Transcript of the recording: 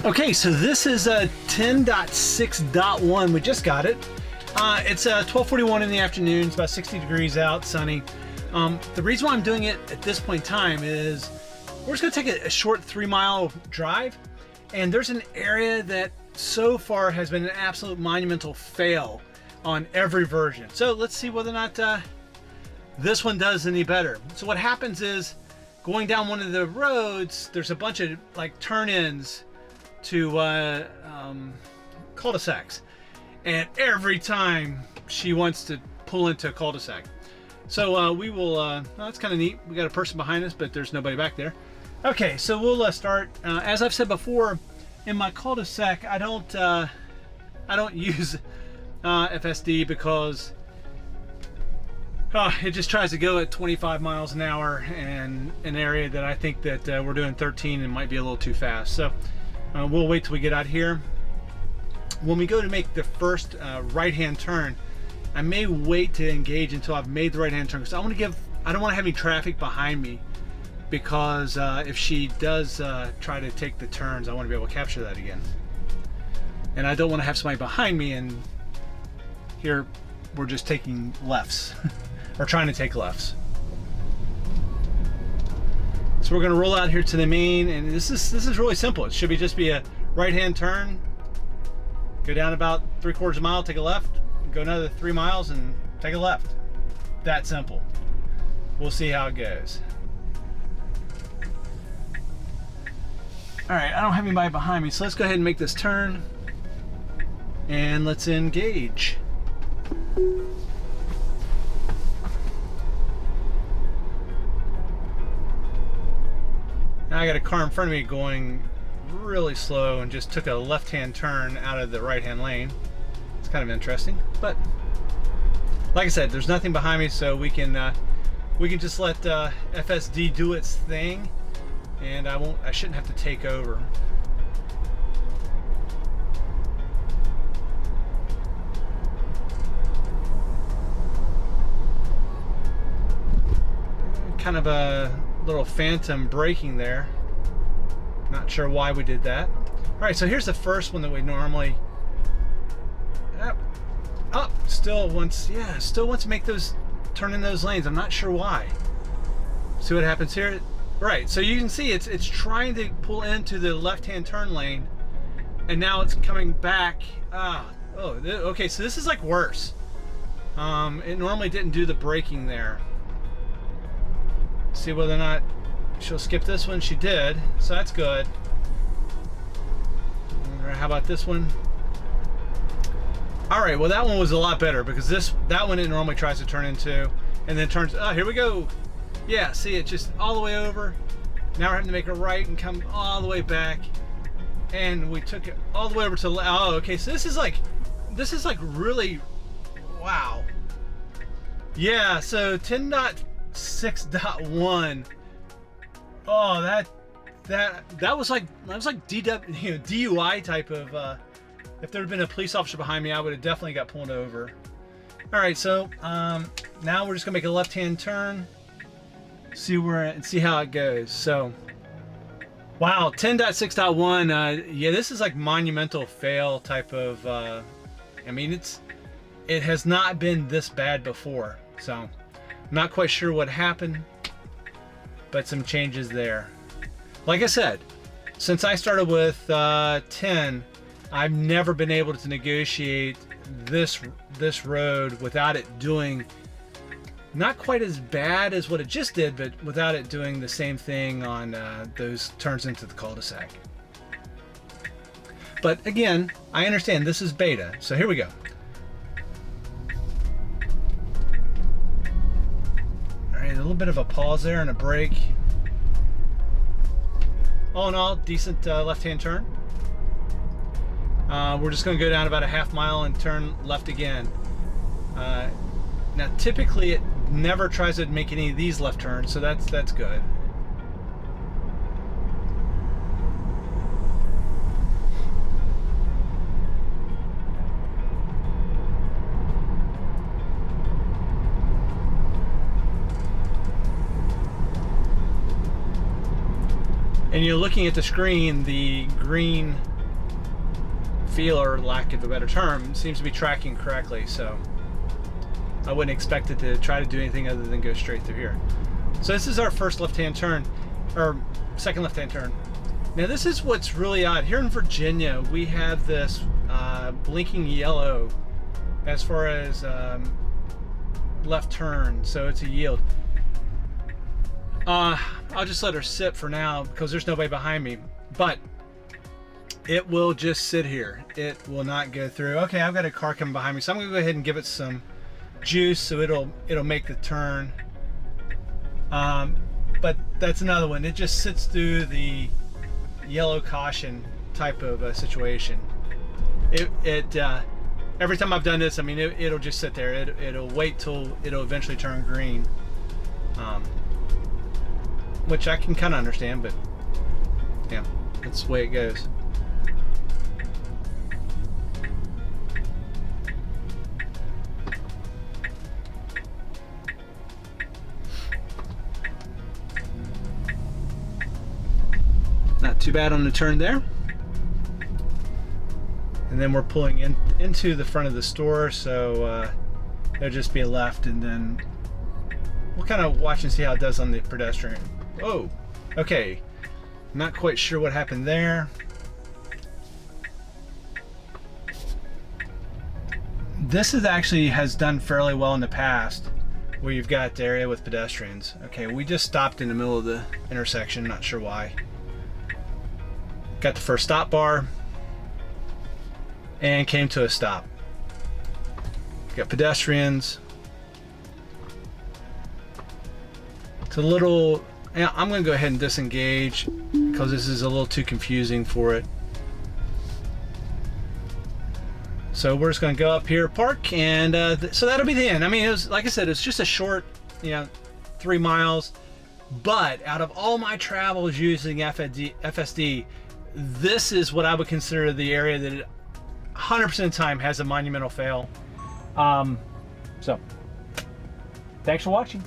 Okay, so this is a 10.6.1. We just got it. It's 12:41 in the afternoon. It's about 60 degrees out, sunny. The reason why I'm doing it at this point in time is we're just gonna take a short 3-mile drive, and there's an area that so far has been an absolute monumental fail on every version. So let's see whether or not this one does any better. So what happens is, going down one of the roads, there's a bunch of like turn-ins to cul-de-sacs, and every time she wants to pull into a cul-de-sac. So we will, well, that's kind of neat. We got a person behind us, but there's nobody back there. Okay, so we'll start. As I've said before, in my cul-de-sac, I don't use FSD because it just tries to go at 25 miles an hour in an area that I think that we're doing 13 and might be a little too fast. So we'll wait till we get out here. When we go to make the first right-hand turn, I may wait to engage until I've made the right-hand turn, because I don't want to have any traffic behind me, because if she does try to take the turns, I want to be able to capture that again. And I don't want to have somebody behind me, and here we're just taking lefts or trying to take lefts. So we're going to roll out here to the main, and this is really simple. It should just be a right-hand turn, go down about 3/4 mile, take a left, go another 3 miles and take a left. That simple. We'll see how it goes. All right, I don't have anybody behind me, so let's go ahead and make this turn and let's engage. Now I got a car in front of me going really slow and just took a left-hand turn out of the right-hand lane. It's kind of interesting, but like I said, there's nothing behind me, so we can just let FSD do its thing, and I shouldn't have to take over. Kind of a little phantom braking there. Not sure why we did that. All right, so here's the first one that we normally. Still wants to make those turn in those lanes. I'm not sure why. See what happens here. Right, so you can see it's trying to pull into the left-hand turn lane, and now it's coming back. Okay, so this is like worse. It normally didn't do the braking there. See whether or not she'll skip this one. She did, so that's good. How about this one? All right, well, that one was a lot better, because that one it normally tries to turn into and then turns. Oh, here we go. Yeah, see, it just all the way over. Now we're having to make a right and come all the way back, and we took it all the way over to. Oh, okay, so this is like really, wow. Yeah, so 10.6.1. Oh, that was like DUI type of. If there had been a police officer behind me, I would have definitely got pulled over. All right, so now we're just gonna make a left-hand turn, see how it goes. So, wow, 10.6.1. Yeah, this is like monumental fail type of. I mean, it has not been this bad before. So, I'm not quite sure what happened, but some changes there. Like I said, since I started with 10, I've never been able to negotiate this road without it doing not quite as bad as what it just did, but without it doing the same thing on those turns into the cul-de-sac. But again, I understand this is beta, so here we go. All right, a little bit of a pause there and a break. All in all, decent left-hand turn. We're just going to go down about a half mile and turn left again. Now, typically, it never tries to make any of these left turns, so that's good. And you're looking at the screen, the green feel, or lack of a better term, seems to be tracking correctly. So I wouldn't expect it to try to do anything other than go straight through here. So this is our first left-hand turn, or second left-hand turn. Now this is what's really odd. Here in Virginia, we have this blinking yellow as far as left turn, so it's a yield. I'll just let her sit for now because there's nobody behind me, but it will just sit here. It will not go through. Okay, I've got a car coming behind me, so I'm gonna go ahead and give it some juice so it'll make the turn. But that's another one. It just sits through the yellow caution type of situation. Every time I've done this, I mean, it'll just sit there. It'll wait till it'll eventually turn green, which I can kind of understand, but yeah, that's the way it goes. Not too bad on the turn there. And then we're pulling into the front of the store, so it'll just be a left, and then we'll kind of watch and see how it does on the pedestrian. Oh, okay. Not quite sure what happened there. This is actually has done fairly well in the past, where you've got the area with pedestrians. Okay, we just stopped in the middle of the intersection, not sure why. Got the first stop bar and came to a stop. Got pedestrians. It's a little, I'm going to go ahead and disengage because this is a little too confusing for it. So we're just going to go up here, park, and so that'll be the end. I mean, it was, like I said, it's just a short, 3 miles. But out of all my travels using FSD, this is what I would consider the area that 100% of the time has a monumental fail. So, thanks for watching.